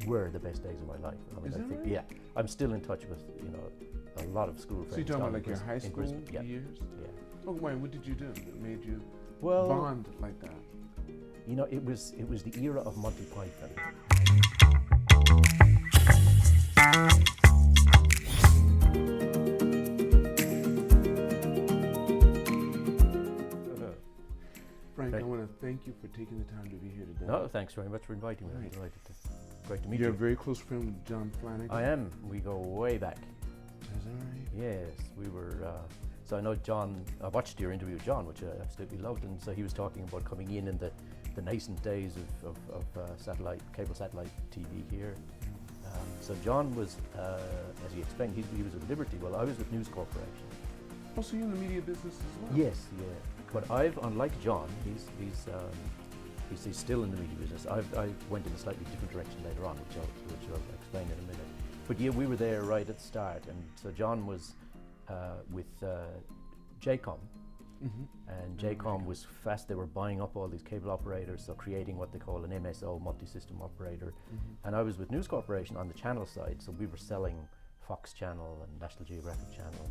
were the best days of my life. I mean, Is I that think, right? yeah, I'm still in touch with, a lot of school friends. So you're talking about like your in high school Brisbane. Yeah. years? Yeah. Oh, why? What did you do that made you Well, bond like that? it was the era of Monty Python. Frank, Right. I want to thank you for taking the time to be here today. No, thanks very much for inviting me. I'm Right. delighted to. Great to meet You're a you. very close friend with John Flanagan. I am. We go way back. Is that right? Yes, we were. So I know John. I watched your interview with John, which I absolutely loved, and so he was talking about coming in the nascent days of cable satellite TV here. So John was, as he explained, he was at Liberty. Well, I was with News Corporation. Oh, so you're in the media business as well? Yes, yeah. But unlike John, he's still in the media business. I went in a slightly different direction later on, which I'll explain in a minute. But yeah, we were there right at the start, and so John was with JCOM, and JCOM was fast. They were buying up all these cable operators, so creating what they call an MSO, multi-system operator. And I was with News Corporation on the channel side, so we were selling Fox Channel and National Geographic Channel,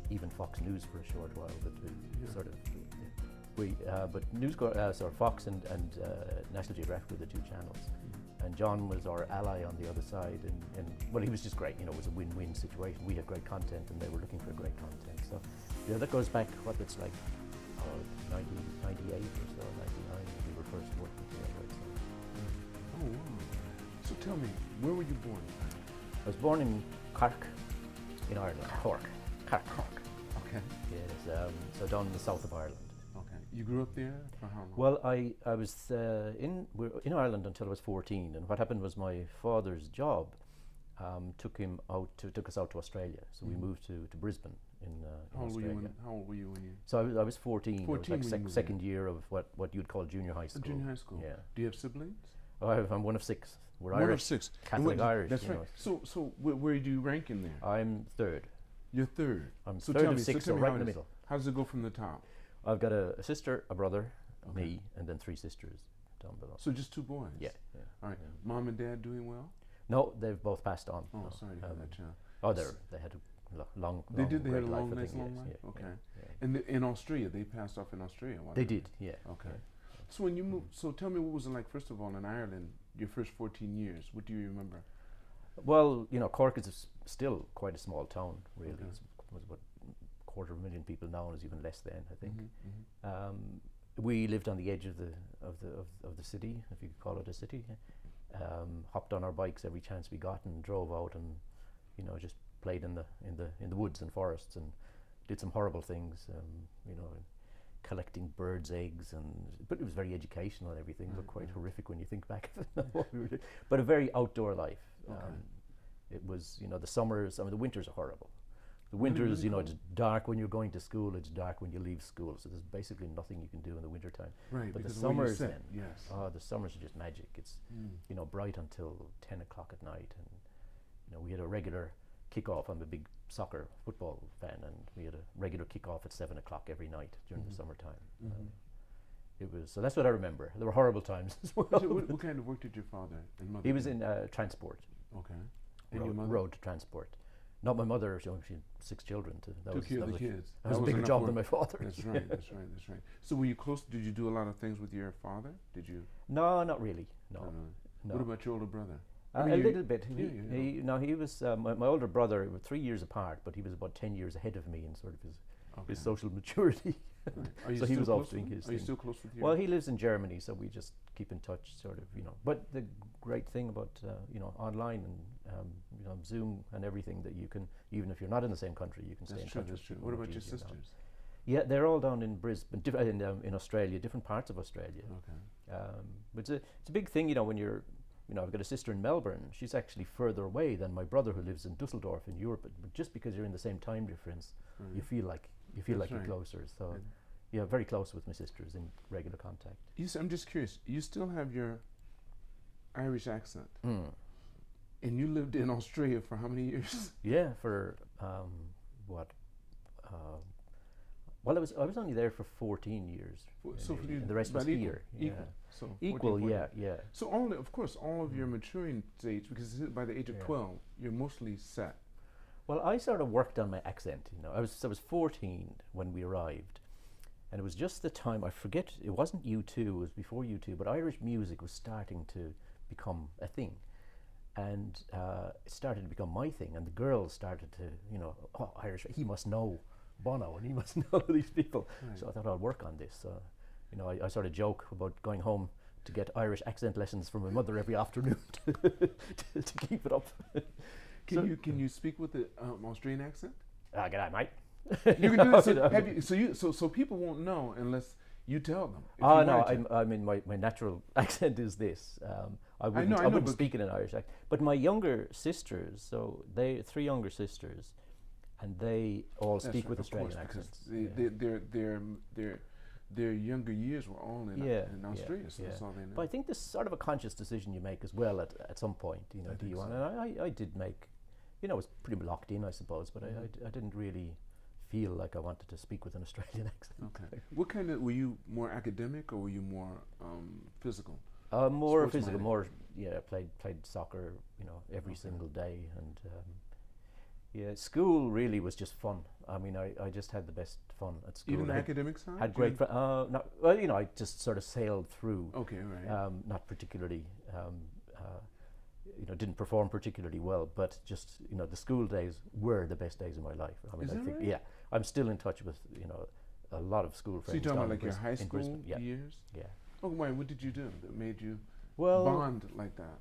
even Fox News for a short while. But but Fox and National Geographic were the two channels. And John was our ally on the other side, and well, he was just great. It was a win-win situation. We had great content, and they were looking for great content. So, that goes back it's like 1998 or so, 99. We were first working together. Oh, wow. So tell me, where were you born? I was born in Cork, in Ireland. Cork. Okay. Yes. So down in the south of Ireland. Okay. You grew up there for how long? Well, I was in Ireland until I was 14, and what happened was my father's job took us out to Australia. So we moved to Brisbane in Australia. How old were you when you? So I was 14. 14 I was when you like second year of what you'd call junior high school. Junior high school. Yeah. Do you have siblings? I'm one of six. We're One Irish. of six. Catholic Irish. That's right. So where do you rank in there? I'm third. You're third. I'm so third tell of me, six, so so right in the middle. How does it go from the top? I've got a sister, a brother, me, and then three sisters down below. So just two boys? Yeah. All right. Mom and dad doing well? No, they've both passed on. Oh, sorry to hear that, child. Oh, they had a long They did. They had a great long, life, I nice, think, long yes, life. yeah, Okay. yeah. And in Australia, they passed off in Australia. They did, yeah. Okay. So when you moved, so tell me, what was it like? First of all, in Ireland, your first 14 years. What do you remember? Well, Cork is still quite a small town, really. Okay. It was about 250,000 people now, and it's even less then, I think. We lived on the edge of the city, if you could call it a city. Hopped on our bikes every chance we got and drove out, and just played in the woods and forests, and did some horrible things. Collecting birds' eggs, but it was very educational and everything. But quite horrific when you think back of it. What we were doing. But a very outdoor life. It was, the summers. I mean, the winters are horrible. The winters, really it's dark when you're going to school. It's dark when you leave school. So there's basically nothing you can do in the wintertime. Right. But the because where you summers sit, then, yes. the summers are just magic. It's bright until 10 o'clock at night, and we had a regular kickoff. I'm a big soccer football fan, and we had a regular kickoff at 7 o'clock every night during the summertime. It was so. That's what I remember. There were horrible times as well. So what kind of work did your father and mother He was do? in transport. Okay. And your mother? Road transport. Not my mother. She had 6 children. Took care of the kids. That was a bigger job than my father. That's right. That's right. So were you close? Did you do a lot of things with your father? Did you? No, not really. No. What about your older brother? A little bit. Yeah, He was my older brother. We were 3 years apart, but he was about 10 years ahead of me in sort of his social maturity. Right. So he was off doing his thing. Are you still close with you? Well, he lives in Germany, so we just keep in touch, sort of, But the great thing about online and Zoom and everything, that you can, even if you're not in the same country, you can stay in touch. That's true. What about your sisters? Yeah, they're all down in Brisbane, in Australia, different parts of Australia. Okay. But it's a big thing, when you're. I've got a sister in Melbourne. She's actually further away than my brother, who lives in Dusseldorf in Europe. But just because you're in the same time difference, you feel like you're closer. So, yeah, very close with my sisters, in regular contact. I'm just curious. You still have your Irish accent, and you lived in Australia for how many years? Yeah, for Well, I was only there for 14 years. So for you, and the rest was about equal, here. Yeah. equal. So 14, Equal, 14. yeah. So of course, all of your maturing stage, because by the age of 12, you're mostly set. Well, I sort of worked on my accent. I was 14 when we arrived, and it was just the time, I forget, it wasn't U2, it was before U2, but Irish music was starting to become a thing. And it started to become my thing, and the girls started to, oh, Irish, he must know Bono, and he must know these people. Right. So I thought I'll work on this. I sort of joke about going home to get Irish accent lessons from my mother every afternoon to keep it up. Can you speak with the Australian accent? G'day, mate. You can do this. So people won't know unless you tell them. Oh no, I mean my natural accent is this. I wouldn't speak it in Irish accent. But my younger sisters, so three younger sisters, and they all speak with Australian accents. Their younger years were all in Australia, so that's all they know. But I think this is sort of a conscious decision you make as well at some point. Do you want? And I did make, I was pretty locked in, I suppose, but I didn't really feel like I wanted to speak with an Australian accent. Okay. What kind of, were you more academic or were you more physical? More physical, more, played soccer, every single day. And school really was just fun. I mean, I just had the best fun at school. Even the academic side? Had great fun. I just sort of sailed through. Okay, right. Not particularly, didn't perform particularly well, but just, the school days were the best days of my life. I mean, Is that right? Yeah, I'm still in touch with, a lot of school friends. So you're talking about like your high school years? Yeah. Oh, why? What did you do that made you bond like that?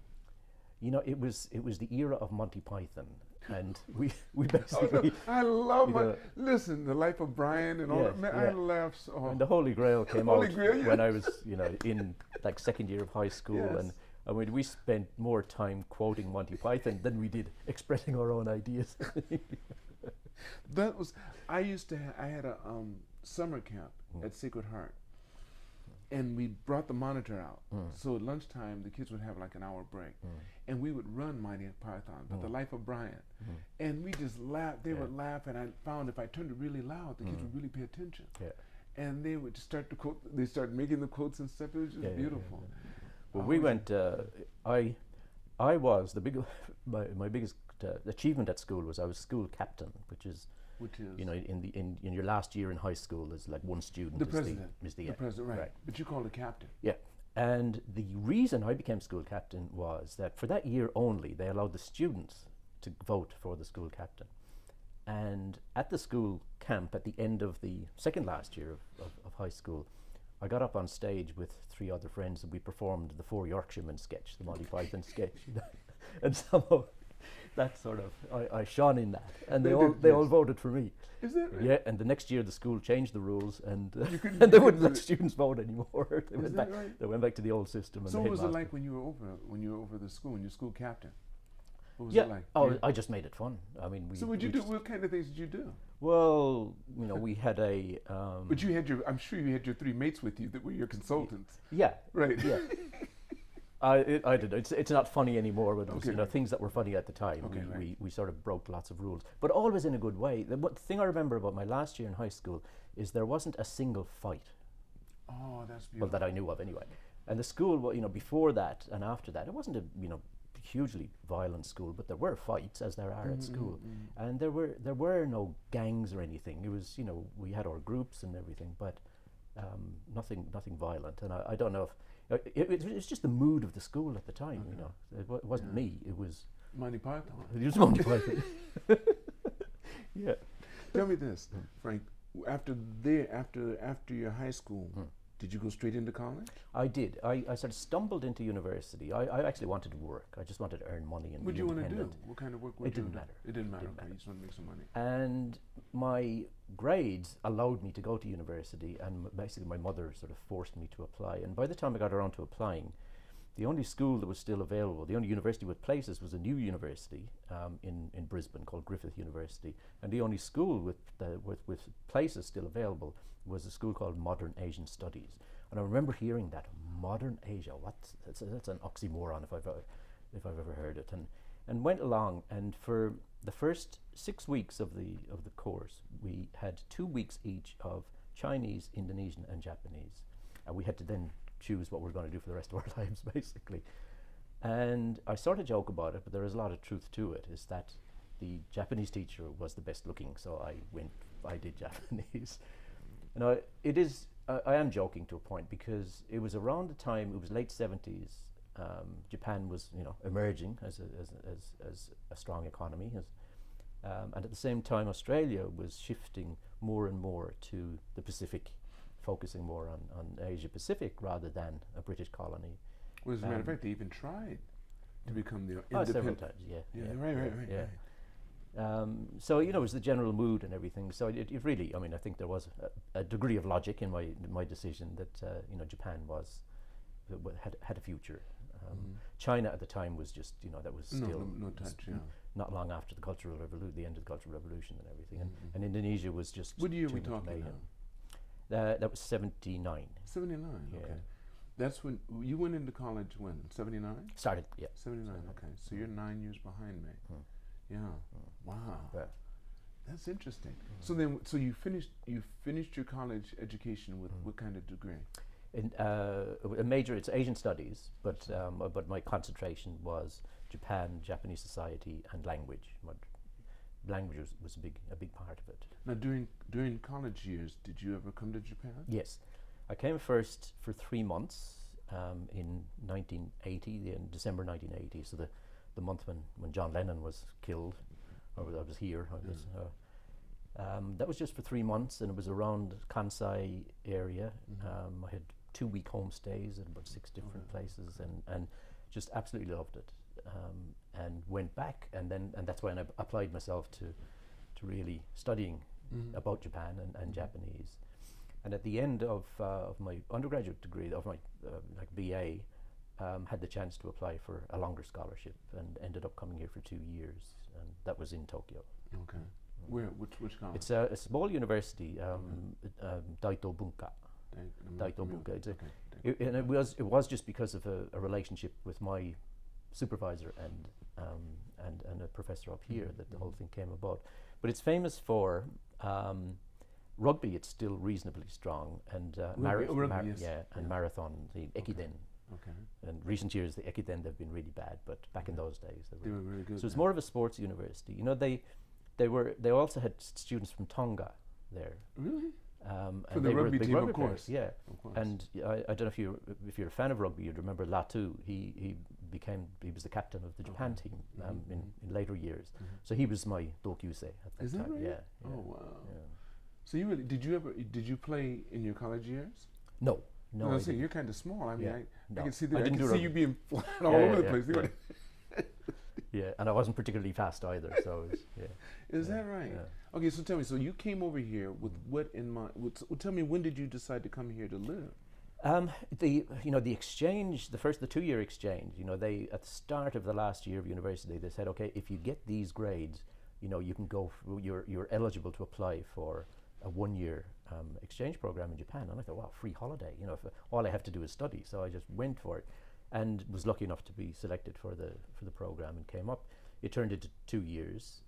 It was the era of Monty Python, and we basically. I love it. Listen, The Life of Brian and all that. Man, I laughed so hard. And the Holy Grail came out when I was, in like second year of high school, and I mean, we spent more time quoting Monty Python than we did expressing our own ideas. I had a summer camp at Sacred Heart, and we brought the monitor out. So at lunchtime, the kids would have like an hour break, and we would run Monty Python, but The Life of Brian, and we just laughed. They would laugh, and I found if I turned it really loud, the kids would really pay attention. And they would just start to quote. They started making the quotes and stuff. It was just beautiful. Well, we went. I was my biggest achievement at school was I was school captain, which is in your last year in high school, there's like one student. The president. The president, right? But you called a captain. Yeah, and the reason I became school captain was that for that year only, they allowed the students to vote for the school captain. And at the school camp, at the end of the second last year of high school, I got up on stage with three other friends and we performed the Four Yorkshiremen sketch, the Monty Python sketch. And somehow that sort of, I shone in that. And they all voted for me. Is that right? Yeah, and the next year the school changed the rules and they wouldn't let students vote anymore. They went back to the old system. And so what was it like when you were over the school, when you were school captain? What was it like? I just made it fun. I mean, what kind of things did you do? Well, we had a. But I'm sure you had your three mates with you that were your consultants. Yeah. Right. Yeah. I did. It's not funny anymore, but it was, things that were funny at the time. We sort of broke lots of rules, but always in a good way. The thing I remember about my last year in high school is there wasn't a single fight. Oh, that's beautiful. Well, that I knew of anyway. And the school, before that and after that, it wasn't a hugely violent school, but there were fights as there are at school, and there were no gangs or anything. It was we had our groups and everything, but nothing violent. And I don't know if it was just the mood of the school at the time. It wasn't me. It was Monty Python. It was Monty Python. Yeah. Tell me this, Frank. After your high school. Did you go straight into college? I did. I sort of stumbled into university. I actually wanted to work. I just wanted to earn money and what be did you want independent. to do? What kind of work were you doing? It didn't matter. Okay, you just wanted to make some money. And my grades allowed me to go to university, and basically my mother sort of forced me to apply. And by the time I got around to applying, the only school that was still available, the only university with places, was a new university in Brisbane called Griffith University. And the only school with places still available was a school called Modern Asian Studies. And I remember hearing that, Modern Asia, that's an oxymoron if I've ever heard it. and went along. And for the first 6 weeks of the course, we had 2 weeks each of Chinese, Indonesian, and Japanese, and we had to then choose what we're going to do for the rest of our lives, basically. And I sort of joke about it, but there is a lot of truth to it. Is that the Japanese teacher was the best looking, so I did Japanese. And I am joking to a point, because it was around the time, it was late 70s. Japan was, emerging as a strong economy, and at the same time, Australia was shifting more and more to the Pacific, focusing more on Asia Pacific rather than a British colony. Well, as a matter of fact, they even tried to become the several independent. times, yeah. Right. So it was the general mood and everything. So it really, I think there was a degree of logic in my decision that Japan had a future. China at the time was just that was still no touch. Not long after the the end of the Cultural Revolution and everything, and Indonesia was just. What year are we talking about? That was 79. 79. Yeah. Okay. That's when you went into college. When 79? Started, yeah. 79. Okay, so you're 9 years behind me. Yeah. Wow. Yeah. That's interesting. So you finished your college education with what kind of degree? In a major, it's Asian studies, but my concentration was Japan, Japanese society, and language. Language was a big part of it. Now, during college years, did you ever come to Japan? Yes, I came first for 3 months in 1980, in December 1980. So the month when John Lennon was killed, I was here. That was just for 3 months, and it was around Kansai area. I had 2-week homestays in about 6 different places, and just absolutely loved it. And went back, and that's when I applied myself to really studying about Japan and Japanese. And at the end of my undergraduate degree, of my BA, had the chance to apply for a longer scholarship, and ended up coming here for 2 years, and that was in Tokyo. Okay. Where? Which college? It's a small university, Daito Bunka. Daito Bunka. And it was just because of a relationship with my supervisor and a professor up here that the whole thing came about. But it's famous for rugby. It's still reasonably strong, and marathon, the ekiden. Okay. And recent years, the ekiden, they've been really bad, but back in those days they were really good. So it's more of a sports university. They also had students from Tonga there. Really? For the rugby team, of course. Players, yeah. Of course. And I don't know if you're a fan of rugby, you'd remember Latu. He was the captain of the Japan team in later years. So he was my dokyusei at that Is time. that right? Yeah. Oh wow. Yeah. So did you play in your college years? No. I was saying you're kind of small. I mean, I can see I I can see rugby. you being flat all over the place. Yeah, and I wasn't particularly fast either. So it was, Is that right? Yeah. Okay, so tell me. So you came over here with what in mind? Tell me, when did you decide to come here to live? The exchange, the 2-year exchange. They at the start of the last year of university, they said, okay, if you get these grades, you can go. You're eligible to apply for a 1-year exchange program in Japan. And I thought, wow, free holiday. If all I have to do is study. So I just went for it, and was lucky enough to be selected for the program and came up. It turned into 2 years,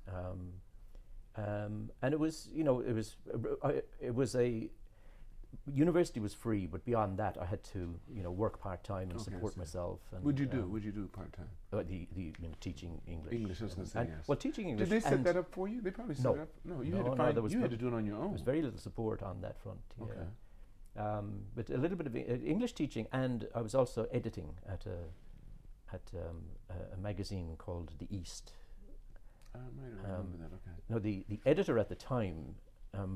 and it was a university was free, but beyond that, I had to work part time and support myself. And Would you do part time? The teaching English. English, I was going to say yes. Well, teaching English. Did they set that up for you? They probably set it up. No, you had to do it on your own. There was very little support on that front. Yeah. Okay. But a little bit of English teaching, and I was also editing at a magazine called The East. I might remember that. Okay. No, the editor at the time,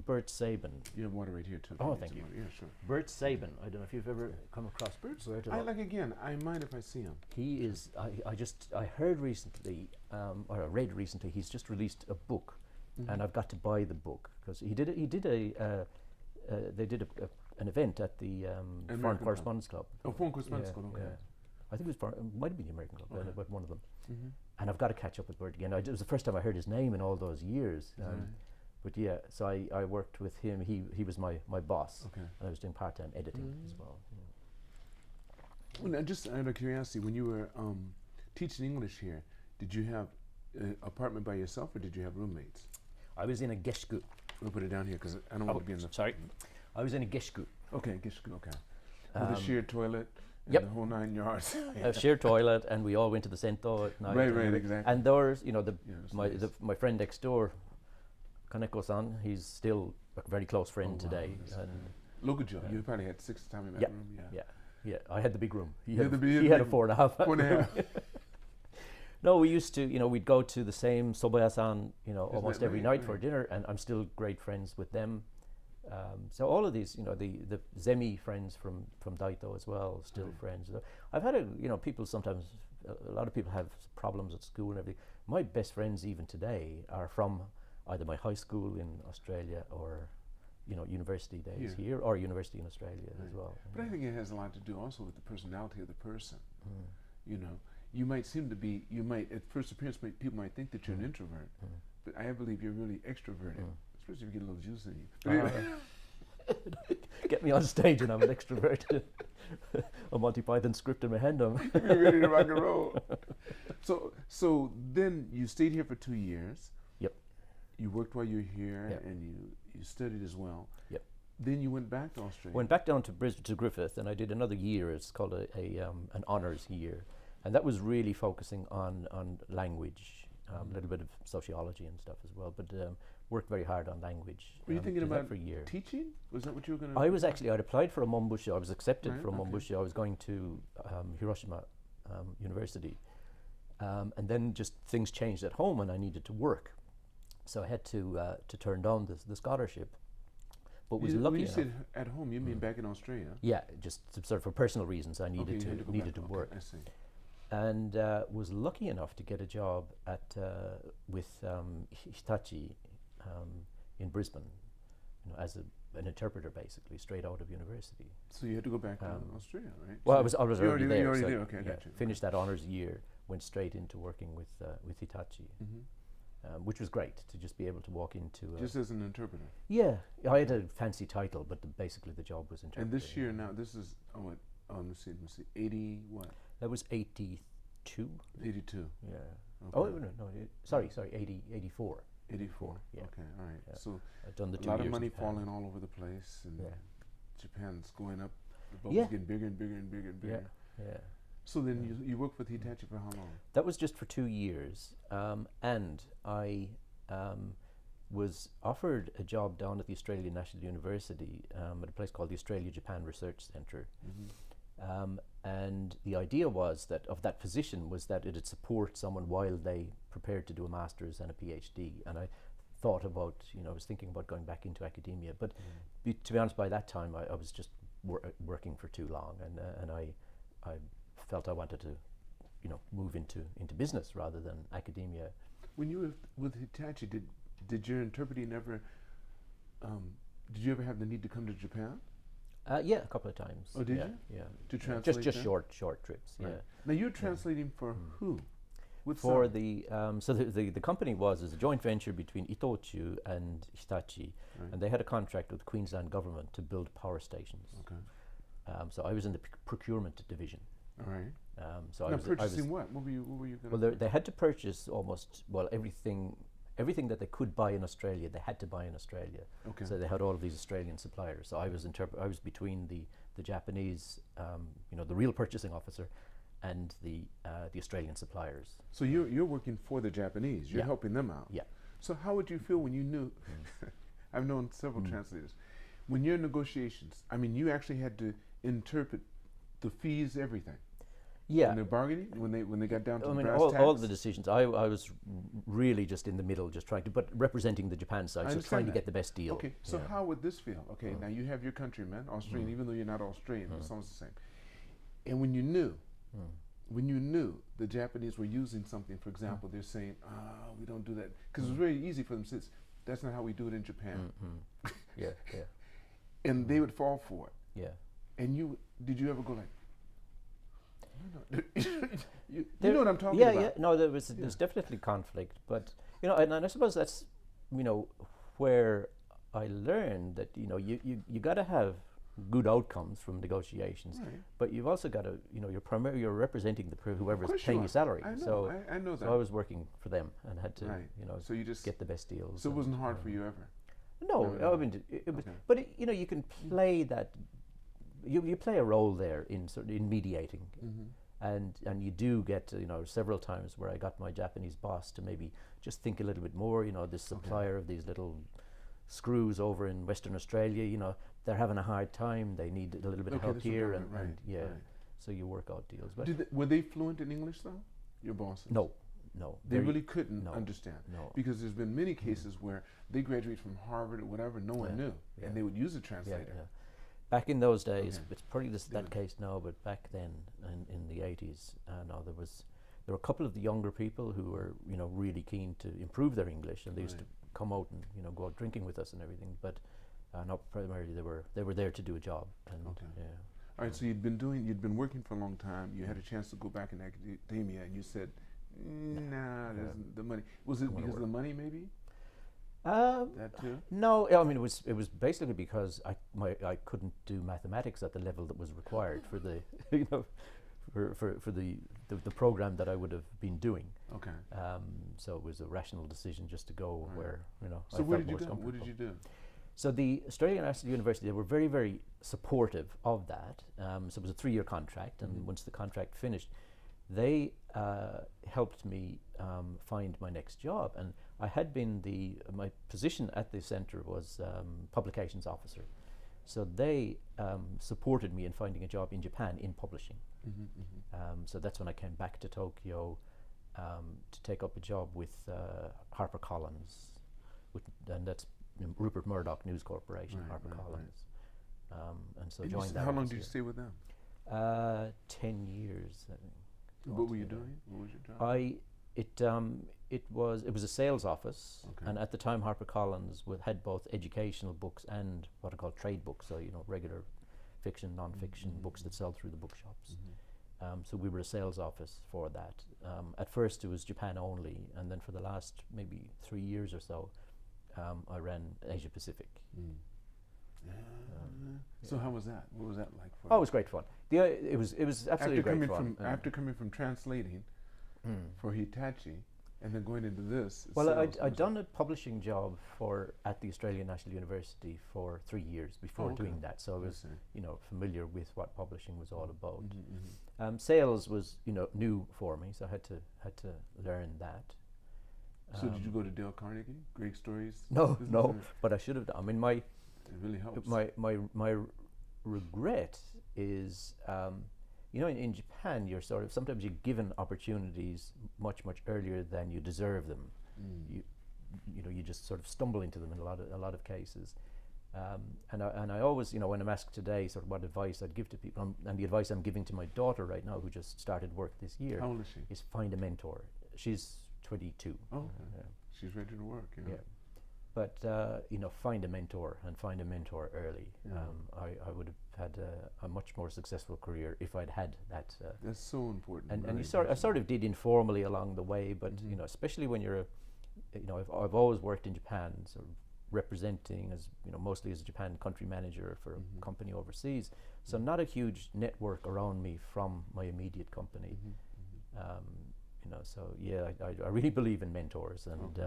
Bert Sabin. You have water right here too. Oh, thank you. Yeah, sure. Bert Sabin. I don't know if you've ever come across Bert. I mind if I see him. He is. I heard recently, or I read recently. He's just released a book, and I've got to buy the book because they did an event at the Foreign Correspondence Club. Oh, Foreign Correspondence Club. Okay. Yeah. I think it might have been the American Club, but one of them. And I've got to catch up with Bert again. It was the first time I heard his name in all those years. But yeah, so I worked with him. He was my boss, and I was doing part-time editing as well. Yeah. Well, now, just out of curiosity, when you were teaching English here, did you have an apartment by yourself, or did you have roommates? I was in a Gesshuku. We'll put it down here because I don't want to be in the. Sorry, I was in a Gesshuku. Okay, Gesshuku. Okay. With a shared toilet. And Yep. the whole 9 yards. A shared toilet, and we all went to the Sento at night. Right, exactly. And there's, Nice. my friend next door, Kaneko-san, he's still a very close friend today. Wow, And look at you. You probably had 6 times in that room. yeah, I had the big room. He had had, the big- he had a 4.5. 4.5. No, we used to, we'd go to the same soba-ya-san, almost that every right? night for dinner, and I'm still great friends with them. So all of these, the Zemi friends from Daito as well, still friends. I've had people sometimes, a lot of people have problems at school and everything. My best friends even today are from either my high school in Australia or, university days here or university in Australia as well. But I think it has a lot to do also with the personality of the person. You might seem to be, at first appearance, people might think that you're an introvert, but I believe you're really extroverted. Especially if you get a little juice in you. Get me on stage and I'm an extrovert. A Monty Python script in my hand. You're ready to rock and roll. So then you stayed here for 2 years. Yep. You worked while you were here, Yep. and you studied as well. Yep. Then you went back to Australia. Went back down to Brisbane to Griffith, and I did another year. It's called an honours year, and that was really focusing on language, a little bit of sociology and stuff as well. But worked very hard on language. Were you thinking did that about for a year. teaching? Was that what you were going to I was actually, I'd applied for a Monbushi. I was accepted for a okay. Monbushi. I was going to Hiroshima University. And then just things changed at home and I needed to work. So I had to turn down the scholarship. But was lucky when you enough. said at home, you mean back in Australia? Yeah, just sort of for personal reasons I needed you had go needed to back. work. Okay, I see. And was lucky enough to get a job with Hitachi in Brisbane, as an interpreter, basically straight out of university. So you had to go back to Australia, right? Well, so I was already there. You already so there. Okay, I got you. Finished that honours year, went straight into working with Hitachi, which was great to just be able to walk into. Just as an interpreter. Yeah, I had a fancy title, but basically the job was interpreter. And this year now, this is let me see, 80 what? That was 82. 82. Yeah. Okay. Oh no, sorry, 84. 84. Yeah. Okay, all right. Yeah. So I've done the 2 a lot years of money in Japan. falling all over the place, and Japan's going up. The bubble's Yeah. getting bigger and bigger and bigger and bigger. Yeah. So then you worked with Hitachi for how long? That was just for 2 years, and I was offered a job down at the Australian National University at a place called the Australia-Japan Research Centre. And the idea was that of that position was that it'd support someone while they prepared to do a master's and a PhD. And I thought about, I was thinking about going back into academia. But to be honest, by that time I was just working for too long, and I felt I wanted to, move into business rather than academia. When you were with Hitachi, did your interpreting ever? Did you ever have the need to come to Japan? Yeah, a couple of times. Oh, did yeah, you? Yeah. To translate Just them? short trips. Right. Yeah. Now you're translating for who? With For the the company was a joint venture between Itochu and Hitachi, and they had a contract with the Queensland government to build power stations. Okay. So I was in the procurement division. All right. So Now I was purchasing what? What were you going to? well, they had to purchase everything that they could buy in Australia. They had to buy in Australia. Okay. So they had all of these Australian suppliers. So I was between the Japanese, the real purchasing officer, and the Australian suppliers. So you're working for the Japanese. You're helping them out. Yeah. So how would you feel when you knew? I've known several translators. When you're in negotiations, I mean, you actually had to interpret the fees, everything. Yeah. When they're bargaining, when they got down to the brass all tacks? the decisions. I was really just in the middle, just trying to, but representing the Japan side, so trying to get the best deal. Okay, so how would this feel? Okay, now you have your countrymen, Australian, even though you're not Australian, it's almost the same. And when you knew the Japanese were using something, for example, they're saying, we don't do that, because it was very easy for them to say, that's not how we do it in Japan. Yeah. And they would fall for it. Yeah. And did you ever go like, you know what I'm talking about? Yeah. No, there's definitely conflict, but and I suppose that's where I learned that you got to have good outcomes from negotiations. Right. But you've also got to, you're representing whoever's course paying you you are. salary. I know. So I know that. so I was working for them and had to, Right. So you just get the best deals. So it and, wasn't hard for you ever. No, No. I mean, it was, Okay. but you can play that. You play a role there in mediating, and you do get several times where I got my Japanese boss to maybe just think a little bit more. This supplier of these little screws over in Western Australia, they're having a hard time. They need a little bit of help here, and so you work out deals. But Were they fluent in English though? Your bosses? no. They really couldn't no, understand. no. Because there's been many cases where they graduated from Harvard or whatever, no one knew, and they would use a translator. Yeah. Back in those days, Okay. it's probably that case now, but back then in the 80s, no, there were a couple of the younger people who were really keen to improve their English, and they used to come out and go out drinking with us and everything. But not primarily, they were there to do a job. And All right, so you'd been working for a long time. You had a chance to go back in academia, and you said, "Nah, the money." Was it because of the money, maybe? That too? No, I mean it was basically because I couldn't do mathematics at the level that was required for the for the program that I would have been doing. Okay. So it was a rational decision just to go where So I where felt did you most go? What did comfortable. you do? So the Australian National University, they were very, very supportive of that. So it was a 3-year contract, and once the contract finished, they helped me find my next job. And I had been my position at the centre was publications officer. So they supported me in finding a job in Japan in publishing. So that's when I came back to Tokyo to take up a job with Harper Collins, and that's Rupert Murdoch News Corporation, Harper Collins. And so joined that. How long did you stay with them? 10 years, I think. What were you doing? What was your job? It was a sales office, and at the time HarperCollins had both educational books and what are called trade books, so regular fiction, non-fiction books that sell through the bookshops. So we were a sales office for that. At first it was Japan only, and then for the last maybe 3 years or so, I ran Asia Pacific. So how was that? What was that like for Oh, it was great fun. It was absolutely great fun. After coming from translating for Hitachi and then going into this. Well, I'd done a publishing job at the Australian National University for 3 years before doing that, so I was familiar with what publishing was all about. Sales was new for me, so I had to learn that. So did you go to Dale Carnegie? Great Stories? No, but I should have done. I mean, it really helps. My regret is, in Japan, you're sometimes you're given opportunities much earlier than you deserve them. You just sort of stumble into them in a lot of cases. And I always, when I'm asked today sort of what advice I'd give to people, and the advice I'm giving to my daughter right now, who just started work this year. How old is she? Is find a mentor. She's 22. Oh, okay. She's ready to work. Yeah. But find a mentor and find a mentor early. I would have had a much more successful career if I'd had that. That's so important. And I sort of did informally along the way, but especially when you're, I've always worked in Japan, sort of representing as mostly as a Japan country manager for a company overseas. So not a huge network around me from my immediate company. So yeah, I really believe in mentors, and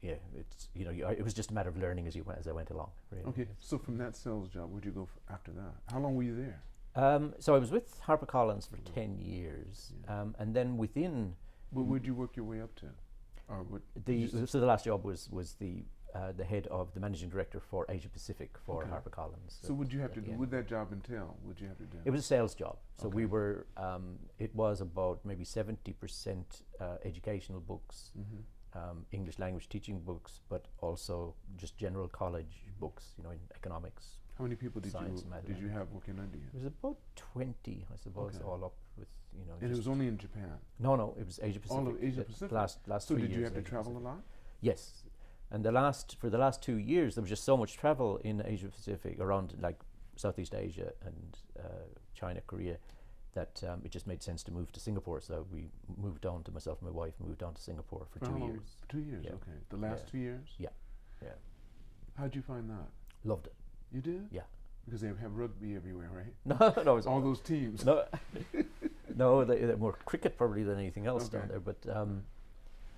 it's it was just a matter of learning as I went along. Really. Okay, so from that sales job, where'd you go after that? How long were you there? So I was with HarperCollins for 10 years, and then within. Where'd you work your way up to? Or what? So the last job was the head of the managing director for Asia Pacific for HarperCollins. So would you have to do? Would that job entail? Would you have to do? It was a sales job. So we were. It was about maybe 70% educational books. English language teaching books, but also just general college books, in economics. How many people did you have working under you? It was about 20, I suppose, all up with, And it was only in Japan? No, it was Asia Pacific. All of Asia Pacific? Last so 3 years. So did you have to Asia travel Pacific. a lot? Yes. And for the last 2 years, there was just so much travel in Asia Pacific, around like Southeast Asia and China, Korea, that it just made sense to move to Singapore. So we moved on to myself and my wife, moved on to Singapore for 2 years. 2 years, okay. The last 2 years? Yeah. How'd you find that? Loved it. You did? Yeah. Because they have rugby everywhere, right? No, no, it was All those teams. no, no, they're more cricket probably than anything else down there. But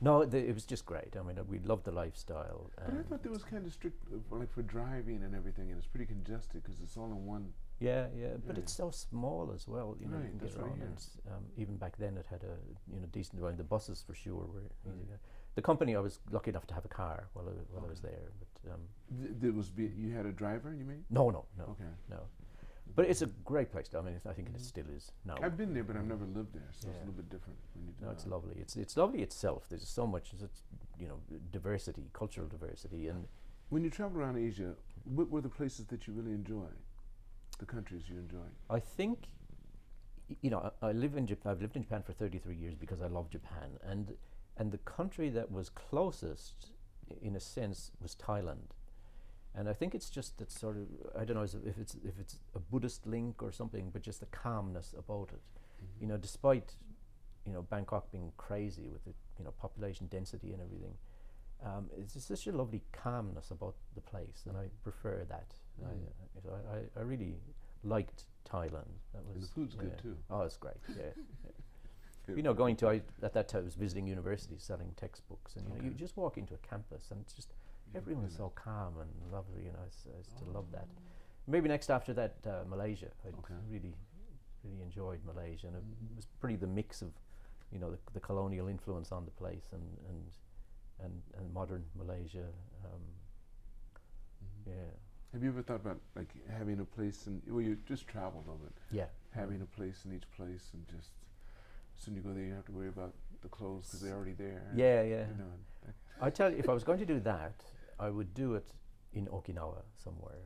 no, it was just great. I mean, we loved the lifestyle. But I thought there was kind of strict, like for driving and everything, and it's pretty congested because it's all in one. Yeah, but it's so small as well. You know, Right, you can that's get around. right, And even back then, it had a decent. Well, the buses for sure were easy. The company, I was lucky enough to have a car while I was there. But you had a driver, you mean? no. Okay. No. But it's a great place. I mean, I think it still is now. I've been there, but I've never lived there, so it's a little bit different when you do No, that. it's lovely. It's lovely itself. There's so much, diversity, cultural diversity, and When you travel around Asia, what were the places that you really enjoy? The countries you enjoy? I think, I've lived in Japan for 33 years because I love Japan, and the country that was closest, in a sense, was Thailand. And I think it's just that sort of, I don't know if it's a Buddhist link or something, but just the calmness about it. Mm-hmm. Despite, Bangkok being crazy with the, population density and everything, it's just such a lovely calmness about the place, and I prefer that. I really liked Thailand. And the food's good too. Oh, it's great. Yeah. Going to at that time I was visiting universities selling textbooks, and you just walk into a campus and it's just everyone is so calm and lovely. I still love that. Maybe next after that, Malaysia. I really enjoyed Malaysia, and it was pretty the mix of, the colonial influence on the place and modern Malaysia. Yeah. Have you ever thought about like having a place you just traveled over it? Yeah. Having a place in each place, and just as soon as you go there, you don't have to worry about the clothes because they're already there. Yeah. I tell you, if I was going to do that, I would do it in Okinawa somewhere.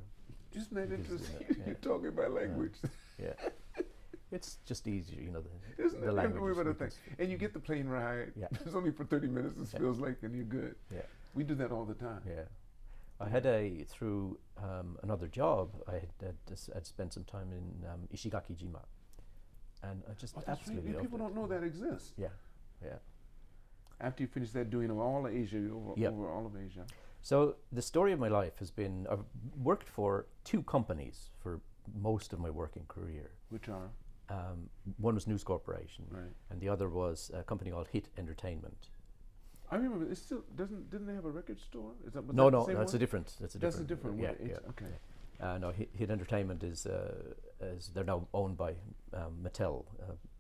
Just not interesting. You're talking my language. Yeah. It's just easier, Isn't the it? language. Worry about a thing. And you get the plane ride. Yeah. It's only for 30 minutes, it feels like, and you're good. Yeah. We do that all the time. Yeah. I had through another job, I had spent some time in Ishigaki-jima. And I just absolutely loved People don't know that exists. Yeah. After you finish that, doing all of Asia, over all of Asia. So the story of my life has been, I've worked for 2 companies for most of my working career. Which are? One was News Corporation, right, and the other was a company called Hit Entertainment. I remember. It still didn't they have a record store? Is that no, the same that's one? a different. That's a different one. Yeah. Okay. No, Hit Entertainment is they're now owned by Mattel.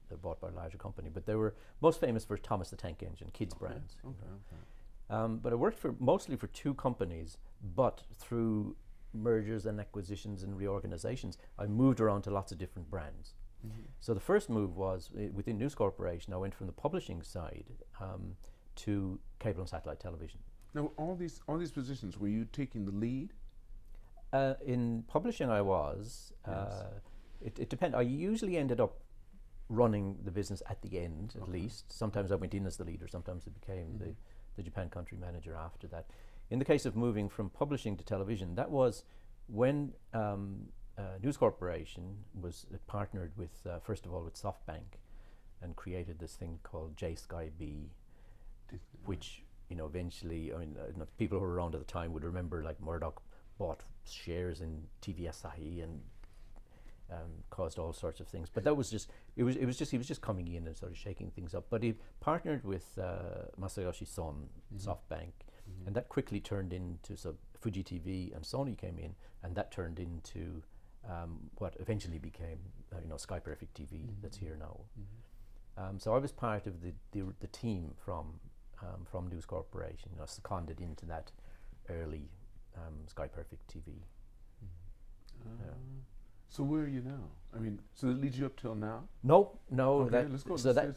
They're bought by a larger company, but they were most famous for Thomas the Tank Engine, kids brands. Okay. But I worked mostly for 2 companies, but through mergers and acquisitions and reorganizations, I moved around to lots of different brands. Mm-hmm. So the first move was within News Corporation. I went from the publishing side to cable and satellite television. Now, all these positions, were you taking the lead? In publishing, I was. Yes. It depends. I usually ended up running the business at the end, at least. Sometimes I went in as the leader. Sometimes it became the Japan country manager after that. In the case of moving from publishing to television, that was when News Corporation was partnered with, first of all, with SoftBank, and created this thing called J-Sky-B, which, eventually, people who were around at the time would remember, like, Murdoch bought shares in TV Asahi and caused all sorts of things. But that was just, he was just coming in and sort of shaking things up. But he partnered with Masayoshi Son, SoftBank, and that quickly turned into, so Fuji TV and Sony came in, and that turned into what eventually became, Sky Perfect TV that's here now. So I was part of the team from News Corporation, seconded into that early Sky Perfect TV. So where are you now? So it leads you up till now? No. Okay, let's go. So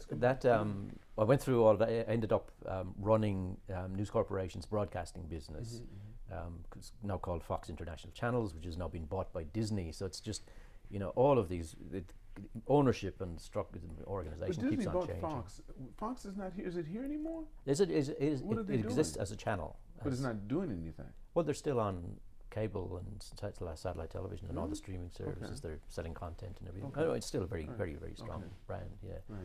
I went through all that. I ended up running News Corporation's broadcasting business, now called Fox International Channels, which has now been bought by Disney. So it's just, all of these ownership and structure, organization keeps on changing. Fox. Fox is not here. Is it here anymore? It exists as a channel, but it's not doing anything. Well, they're still on cable and satellite television and all the streaming services. They're selling content and everything. It's still a very, very, very strong brand. Yeah. Right.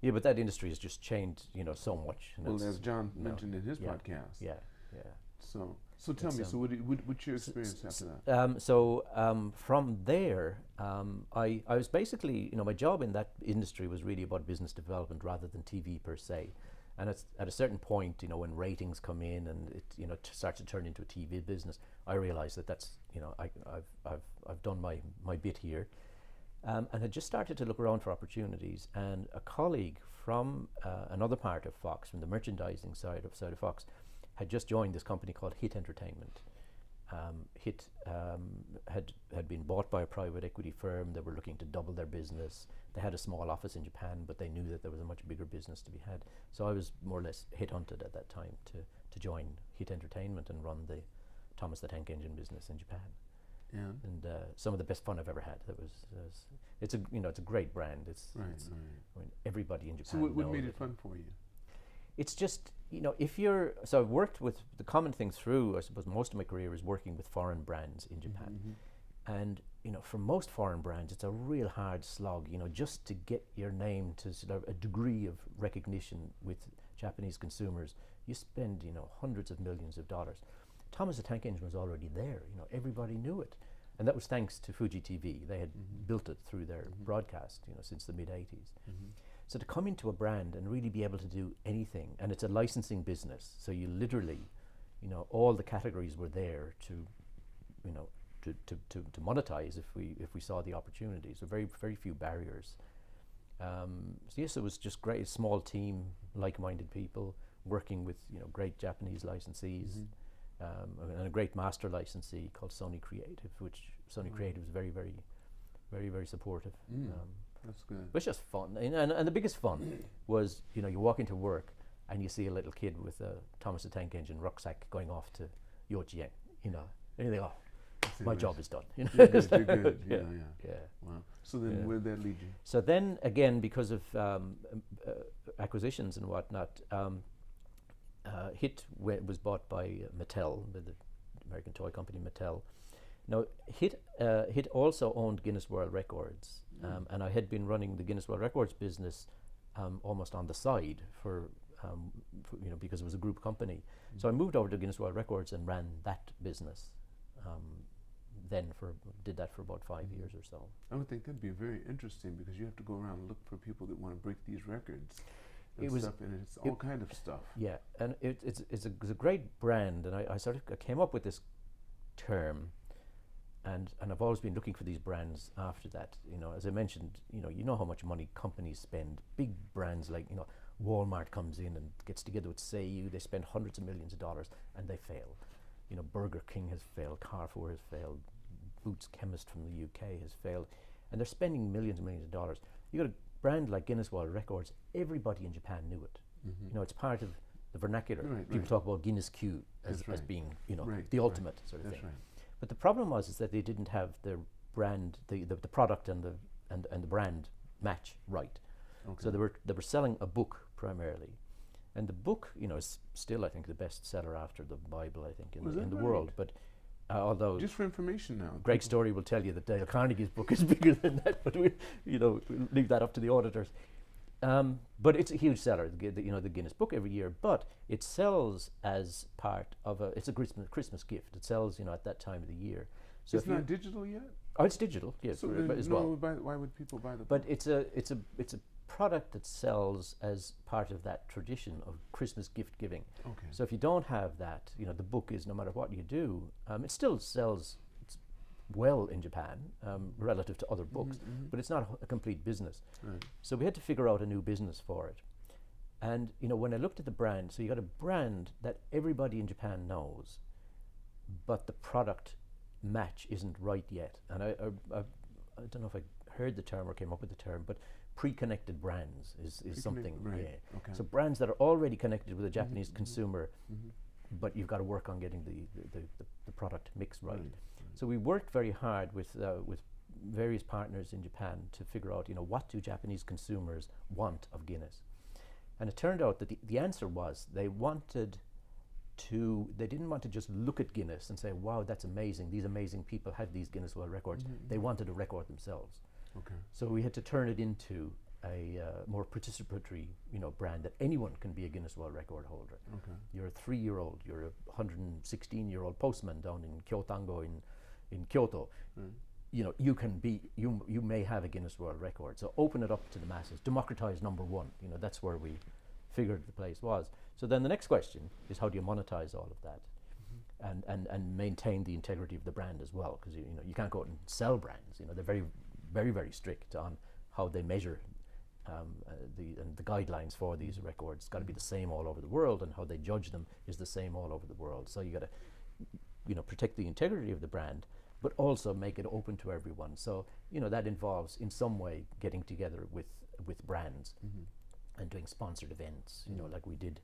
Yeah, but that industry has just changed, so much. Well, as John mentioned in his podcast. Yeah. So So tell me, so what's your experience after that? From there, I was basically, my job in that industry was really about business development rather than TV per se. And it's at a certain point, when ratings come in and it, starts to turn into a TV business, I realized that that's, I've done my bit here, and had just started to look around for opportunities. And a colleague from another part of Fox, from the merchandising side of Fox, had just joined this company called Hit Entertainment. Hit had been bought by a private equity firm. They were looking to double their business. They had a small office in Japan, but they knew that there was a much bigger business to be had. So I was more or less headhunted at that time to join Hit Entertainment and run the Thomas the Tank Engine business in Japan. Yeah. And some of the best fun I've ever had. It's a great brand. It's right. I mean, everybody in Japan. So what made it fun for you? It's just, so I've worked with the common thing through, I suppose most of my career is working with foreign brands in Japan. And, for most foreign brands, it's a real hard slog, just to get your name to sort of a degree of recognition with Japanese consumers. You spend, hundreds of millions of dollars. Thomas the Tank Engine was already there, everybody knew it. And that was thanks to Fuji TV. They had built it through their broadcast, since the mid-80s. So to come into a brand and really be able to do anything, and it's a licensing business, so you literally, all the categories were there to monetize if we saw the opportunities. So very, very few barriers. So yes, it was just great. A small team, like-minded people, working with great Japanese licensees, and a great master licensee called Sony Creative, which Sony Creative was very, very, very, very supportive. That's good. But it's just fun, and the biggest fun was, you walk into work and you see a little kid with a Thomas the Tank Engine rucksack going off to Yochien, and you think, oh, my job is done. You're good. Yeah. Wow. So then where'd that lead you? So then again, because of acquisitions and whatnot, Hit was bought by Mattel, the American toy company Mattel. Now, Hit also owned Guinness World Records, and I had been running the Guinness World Records business almost on the side for because it was a group company. So I moved over to Guinness World Records and ran that business. Did that for about 5 years or so. I would think that'd be very interesting because you have to go around and look for people that want to break these records. And it's all kind of stuff. Yeah, and it's a great brand, and I came up with this term. And I've always been looking for these brands after that. As I mentioned, you know how much money companies spend. Big brands like, Walmart comes in and gets together with Seiyu. They spend hundreds of millions of dollars and they fail. Burger King has failed, Carrefour has failed, Boots Chemist from the UK has failed, and they're spending millions and millions of dollars. You got a brand like Guinness World Records. Everybody in Japan knew it. It's part of the vernacular. People talk about Guinness Q as being, the ultimate sort of thing. Right. But the problem was that they didn't have their brand, the product and the brand match right. Okay. So they were selling a book primarily, and the book is still, I think, the best seller after the Bible, I think, in the world. But although just for information now, Greg Story will tell you that Dale Carnegie's book is bigger than that, but we'll leave that up to the auditors. But it's a huge seller, the Guinness book every year. But it sells as part of it's a Christmas gift. It sells, at that time of the year. So it's not digital yet. Oh, it's digital, yes, so as well. Why would people buy the book? But it's a product that sells as part of that tradition of Christmas gift giving. Okay. So if you don't have that, the book is, no matter what you do, it still sells well in Japan relative to other books, but it's not a complete business. Right. So we had to figure out a new business for it. And when I looked at the brand, so you got a brand that everybody in Japan knows, but the product match isn't right yet. And I don't know if I heard the term or came up with the term, but pre-connected brands is something. Right. Yeah. Okay. So brands that are already connected with a Japanese consumer, but you've got to work on getting the product mix right. So we worked very hard with various partners in Japan to figure out, what do Japanese consumers want of Guinness? And it turned out that the answer was they didn't want to just look at Guinness and say, wow, that's amazing. These amazing people have these Guinness World Records. They wanted a record themselves. Okay. So we had to turn it into more participatory, brand that anyone can be a Guinness World Record holder. Okay. You're a 3-year-old, you're a 116-year-old postman down in Kyotango in Kyoto. You can be, you may have a Guinness World Record. So open it up to the masses, democratize number one. That's where we figured the place was. So then the next question is, how do you monetize all of that, and maintain the integrity of the brand as well? Because you can't go out and sell brands. They're very, very, very strict on how they measure the guidelines for these records. It's got to be the same all over the world, and how they judge them is the same all over the world. So you got to protect the integrity of the brand, but also make it open to everyone. So that involves in some way getting together with brands and doing sponsored events. Like we did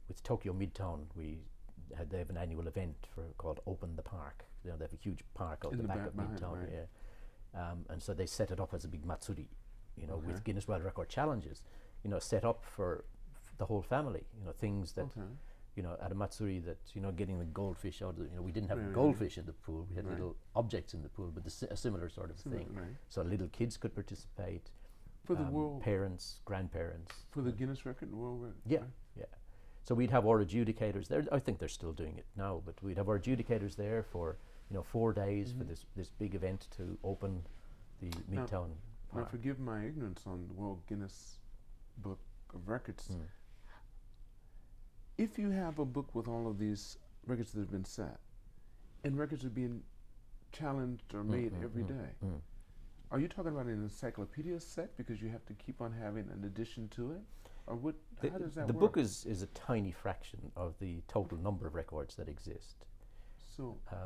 with Tokyo Midtown. They have an annual event called Open the Park. They have a huge park out the back of Midtown. Right. Yeah. And so they set it up as a big matsuri, with Guinness World Record challenges, set up for the whole family. Things that at a matsuri that getting the goldfish out of we didn't have goldfish in the pool. We had little objects in the pool, but a similar sort of thing. Right. So little kids could participate. For the world, parents, grandparents. For the Guinness record, world record. Yeah, yeah. So we'd have our adjudicators there. I think they're still doing it now, but we'd have our adjudicators there for 4 days for this big event to open the Midtown Park. Now, forgive my ignorance on the World Guinness Book of Records. If you have a book with all of these records that have been set, and records are being challenged or made every day, are you talking about an encyclopedia set because you have to keep on having an addition to it? Or what? How does that work? The book is a tiny fraction of the total number of records that exist.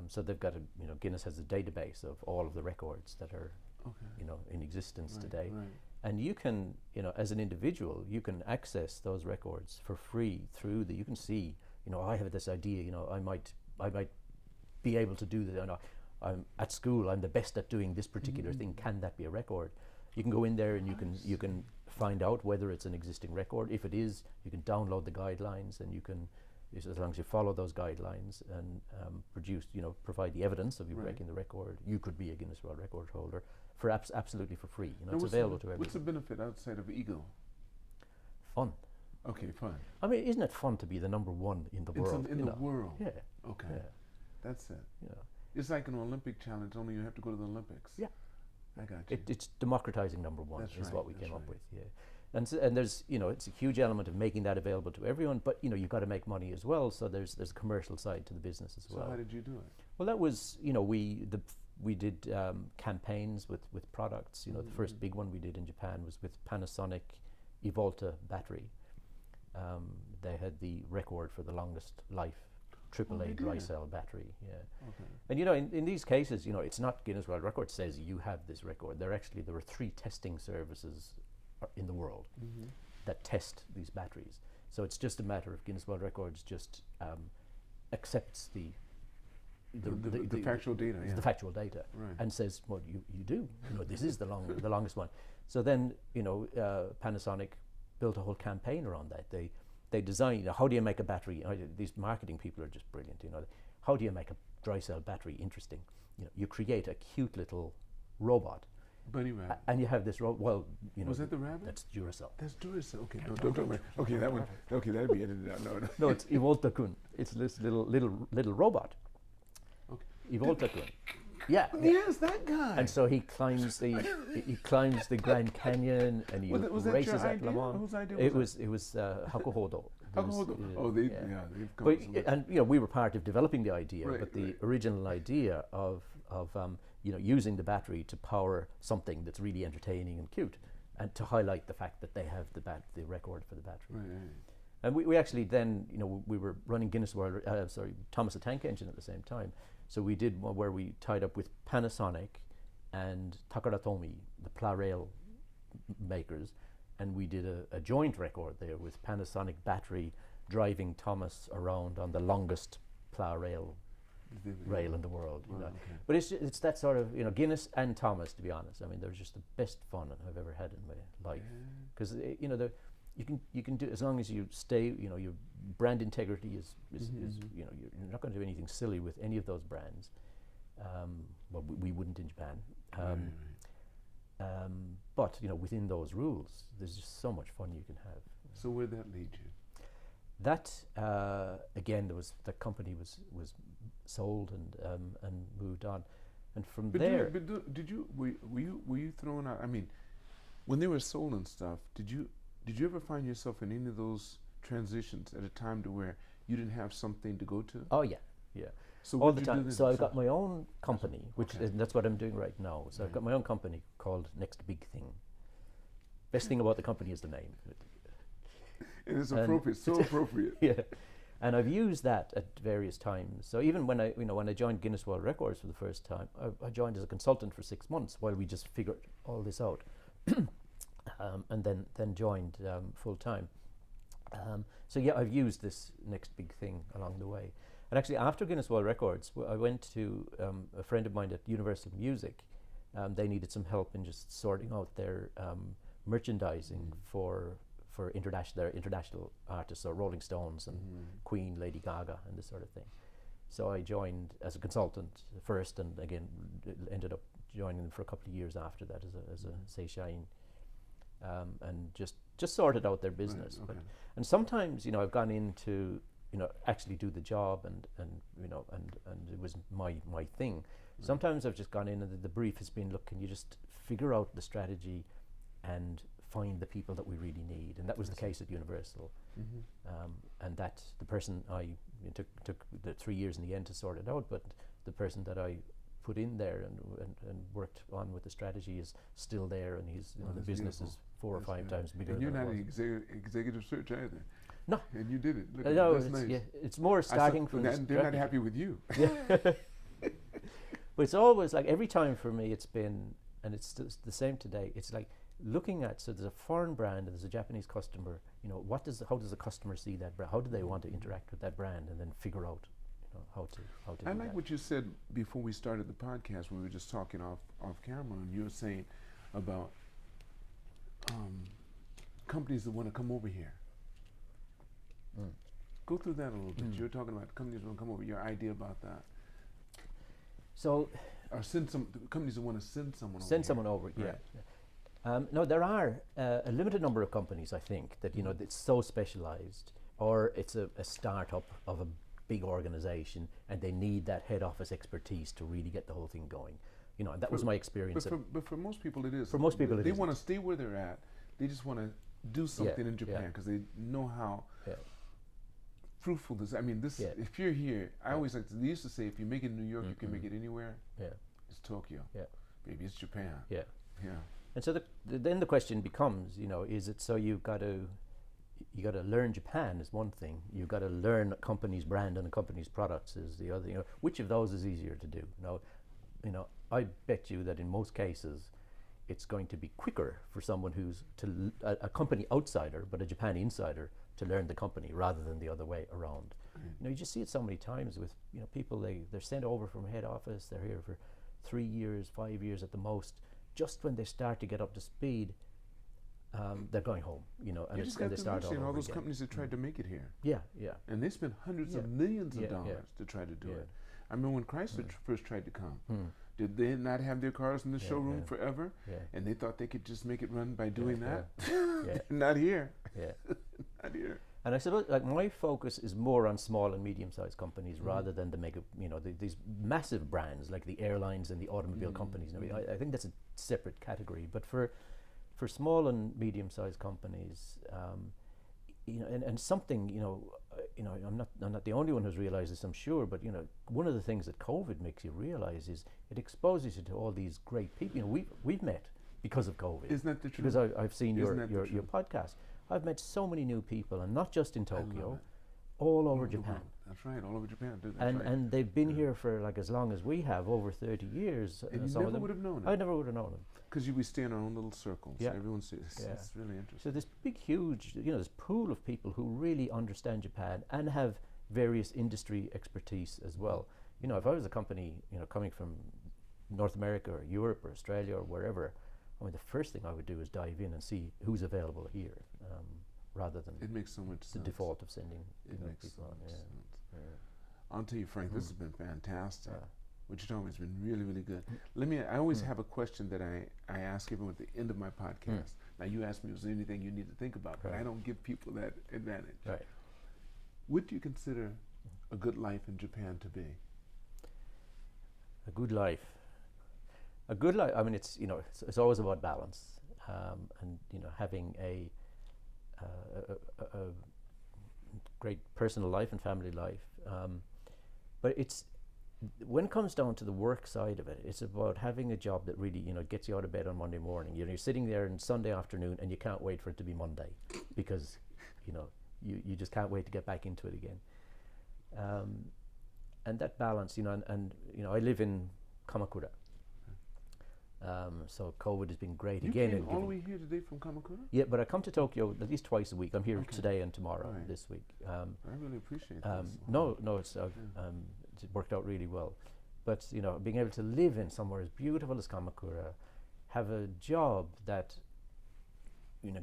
So they've got Guinness has a database of all of the records that are in existence today. Right. And you can, as an individual, you can access those records for free through you can see, I have this idea, I might be able to do that. I'm at school, I'm the best at doing this particular thing. Can that be a record? You can go in there and you can find out whether it's an existing record. If it is, you can download the guidelines, and you can, as long as you follow those guidelines and provide the evidence of you breaking the record, you could be a Guinness World Record holder for absolutely for free. It's available to everyone. What's the benefit outside of ego? Fun. Okay, fun. I mean, isn't it fun to be the number one in the world? In the world. Yeah. Okay. Yeah. That's it. Yeah. It's like an Olympic challenge, only you have to go to the Olympics. Yeah. I got you. It's democratizing number one. That's is right, what we came up with. Yeah. And there's it's a huge element of making that available to everyone, but you've got to make money as well. So there's a commercial side to the business as well. So how did you do it? Well, that was we did campaigns with products. The first big one we did in Japan was with Panasonic EVOLTA battery. They had the record for the longest life AAA dry cell battery. Yeah. Okay. And in these cases, it's not Guinness World Record says you have this record. There were 3 testing services in the world that test these batteries. So it's just a matter of Guinness World Records just accepts the factual data, the factual data, and says, well, you do. This is the longest one. So then, Panasonic built a whole campaign around that. They designed, how do you make a battery? These marketing people are just brilliant. How do you make a dry cell battery interesting? You create a cute little robot. Bunny rabbit. And you have this was that the rabbit? That's Duracell. That's Duracell. Okay, don't talk about. Okay, that one. Okay, that'll be edited out. No, it's EVOLTA-kun. It's this little robot. Okay. EVOLTA-kun. Yeah. Yes, that guy. And so he climbs the Grand Canyon, and he races at Le Mans. Whose idea was it was Hakuhodo. They've come. But we were part of developing the idea. But the original idea of using the battery to power something that's really entertaining and cute, and to highlight the fact that they have the record for the battery. Right. And we actually then, we were running Thomas the Tank Engine at the same time. So we did one where we tied up with Panasonic and Takaratomi, the plow rail makers, and we did a joint record there with Panasonic battery driving Thomas around on the longest plow rail in the world. Okay. But it's that sort of, Guinness and Thomas, to be honest. I mean, they're just the best fun I've ever had in my life. Because, you can do, as long as you stay, your brand integrity is you're not going to do anything silly with any of those brands. Well, we wouldn't in Japan. But but within those rules, there's just so much fun you can have. So where'd that lead you? That again, the company was sold and moved on, and from there. Were you thrown out? I mean, when they were sold and stuff, did you ever find yourself in any of those transitions at a time to where you didn't have something to go to? Oh yeah. So all the time. So I've got my own company, that's what I'm doing right now. So I've got my own company called Next Big Thing. Best thing about the company is the name. And it's appropriate, so appropriate. Yeah, and I've used that at various times. So even when I joined Guinness World Records for the first time, I joined as a consultant for 6 months while we just figured all this out, and then joined full time. So yeah, I've used this Next Big Thing along the way. And actually, after Guinness World Records, I went to a friend of mine at University of Music. They needed some help in just sorting out their merchandising for their international artists, so Rolling Stones and Queen, Lady Gaga, and this sort of thing. So I joined as a consultant first, and again ended up joining them for a couple of years after that as a Seishain, and just sorted out their business. Right, okay. And sometimes I've gone into actually do the job, and it was my thing. Right. Sometimes I've just gone in, and the brief has been, look, can you just figure out the strategy and find the people that we really need? And that was the case at Universal. And that the person took the 3 years in the end to sort it out, but the person that I put in there and worked on with the strategy is still there, and he's the business beautiful. Is 4 or 5 times bigger. And you're than not an executive search either. No. And you did it. Look, no, that's nice. Yeah, it's more starting from. They're not happy with you. Yeah. But it's always like, every time for me it's been, and it's the same today, it's like looking at, so there's a foreign brand and there's a Japanese customer, how does the customer see that brand? How do they want to interact with that brand, and then figure out how to I do like that. what you said before we started the podcast, when we were just talking off camera, and you were saying about companies that want to come over here. Go through that a little bit. You were talking about companies that want to come over. Your idea about that. So, or companies that want to send someone over. Send someone over, yeah. Right. No, there are a limited number of companies, I think, that it's so specialized, or it's a startup of a big organization, and they need that head office expertise to really get the whole thing going. And that was my experience. But for most people, it is. For most people, they want to stay where they're at. They just want to do something in Japan because they know how fruitful this. I mean, this. If you're here, I always like. They used to say, if you make it in New York, you can make it anywhere. Yeah, it's Tokyo. Yeah, maybe it's Japan. Yeah, yeah. And so then the question becomes, is it so you got to learn Japan is one thing. You've got to learn a company's brand and a company's products is the other. Which of those is easier to do? I bet you that in most cases, it's going to be quicker for someone who's a company outsider, but a Japan insider, to learn the company rather than the other way around. You just see it so many times with people. They're sent over from head office. They're here for 3 years, 5 years at the most. Just when they start to get up to speed, they're going home. And you just got they start all those again. companies that tried to make it here. Yeah. And they spent hundreds of millions of dollars to try to do it. I remember when Chrysler first tried to come. Did they not have their cars in the showroom forever? Yeah. And they thought they could just make it run by doing that? Not here. Yeah. Not here. And I suppose, like, my focus is more on small and medium-sized companies rather than the mega, these massive brands like the airlines and the automobile companies. I think that's a separate category. But for small and medium-sized companies, and something, I'm not the only one who's realized this, I'm sure, but one of the things that COVID makes you realize is it exposes you to all these great people. We've met because of COVID. Isn't that the truth? Because I've seen your podcast. I've met so many new people, and not just in Tokyo, all over Japan. That's right, all over Japan. And they've been here for like as long as we have, over 30 years. And you never would have known it. I never would have known them. Because we stay in our own little circles. Yeah. Everyone says it's really interesting. So this big, huge, this pool of people who really understand Japan and have various industry expertise as well. If I was a company, coming from North America or Europe or Australia or wherever, the first thing I would do is dive in and see who's available here, rather than it makes so much the sense. default of sending It makes people so on. much sense. I'll tell you, Frank, this has been fantastic. What you told me has been really, really good. I always have a question that I ask everyone at the end of my podcast. Now, you asked me, was there anything you need to think about? But I don't give people that advantage. Right. What do you consider a good life in Japan to be? A good life. A good life. I mean, it's always about balance, and having a great personal life and family life. But when it comes down to the work side of it, it's about having a job that really gets you out of bed on Monday morning. You're sitting there on Sunday afternoon and you can't wait for it to be Monday, because you just can't wait to get back into it again. And that balance, and I live in Kamakura. So COVID has been great again. You came all the way here today from Kamakura? Yeah, but I come to Tokyo at least twice a week. I'm here today and tomorrow this week. I really appreciate this. No, it's worked out really well. But being able to live in somewhere as beautiful as Kamakura, have a job that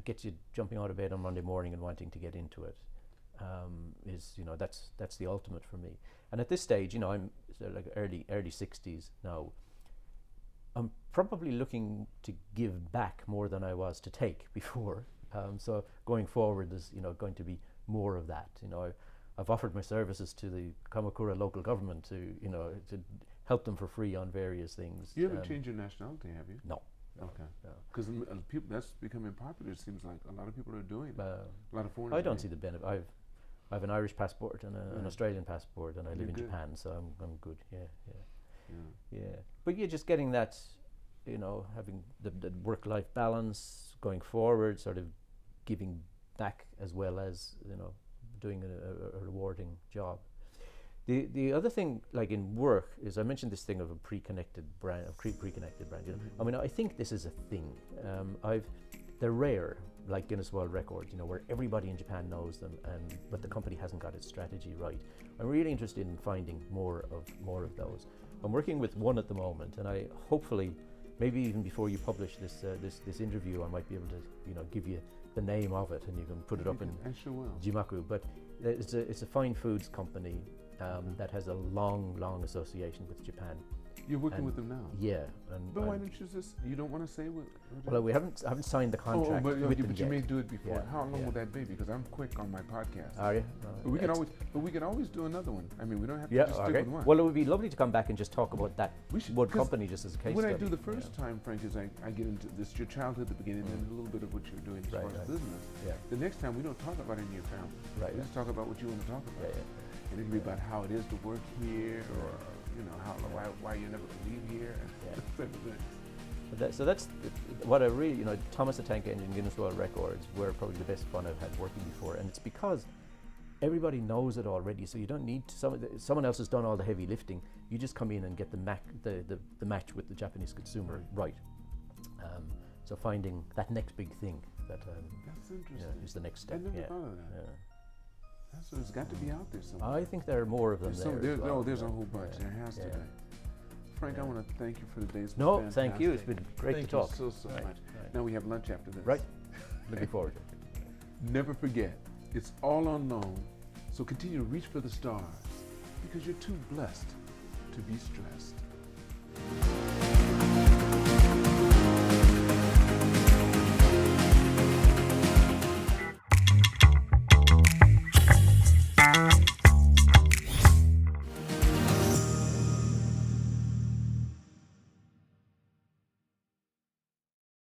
gets you jumping out of bed on Monday morning and wanting to get into it, is that's the ultimate for me. And at this stage, I'm like early 60s now. I'm probably looking to give back more than I was to take before. So going forward, there's going to be more of that. I've offered my services to the Kamakura local government to help them for free on various things. You haven't changed your nationality, have you? No. Okay. Because people, that's becoming popular. It seems like a lot of people are doing it. A lot of foreigners. I don't see the benefit. I have an Irish passport and an Australian passport, and I live in Japan, so I'm good. Yeah. But you're just getting that, having the work-life balance going forward, sort of giving back as well as doing a rewarding job. The other thing, like in work, is I mentioned this thing of a pre-connected brand. I mean, I think this is a thing. They're rare, like Guinness World Records, where everybody in Japan knows them, but the company hasn't got its strategy right. I'm really interested in finding more of those. I'm working with one at the moment, and I hopefully, maybe even before you publish this interview, I might be able to give you the name of it, and you can put it up in Jimaku. But it's a fine foods company that has a long association with Japan. You're working with them now? Yeah. But why don't you you don't want to say what? Well, we haven't signed the contract with them but you yet. may do it before. Yeah. How long will that be? Because I'm quick on my podcast. Are you? But we can always do another one. I mean, we don't have to just stick with one. Well, it would be lovely to come back and just talk about that one company just as a case study. What I do the first time, Frank, is I get into this, your childhood at the beginning, and a little bit of what you're doing as far as business. Yeah. The next time, we don't talk about any of your family. Right. We just talk about what you want to talk about. And it'll be about how it is to work here, or why you never leave here. So that's what I really, Thomas the Tank Engine, Guinness World Records were probably the best fun I've had working before, and it's because everybody knows it already. So you don't need someone else has done all the heavy lifting. You just come in and get the match with the Japanese consumer right. So finding that next big thing that's interesting. Is the next step. I never thought of that. So it's got to be out there somewhere. I think there are more of them there. There's a whole bunch. There has to be. Frank, I want to thank you for today's. No, thank you. It's been great to talk. Thank you so much. Now we have lunch after this. Right. Looking forward to it. Never forget, it's all unknown, so continue to reach for the stars, because you're too blessed to be stressed.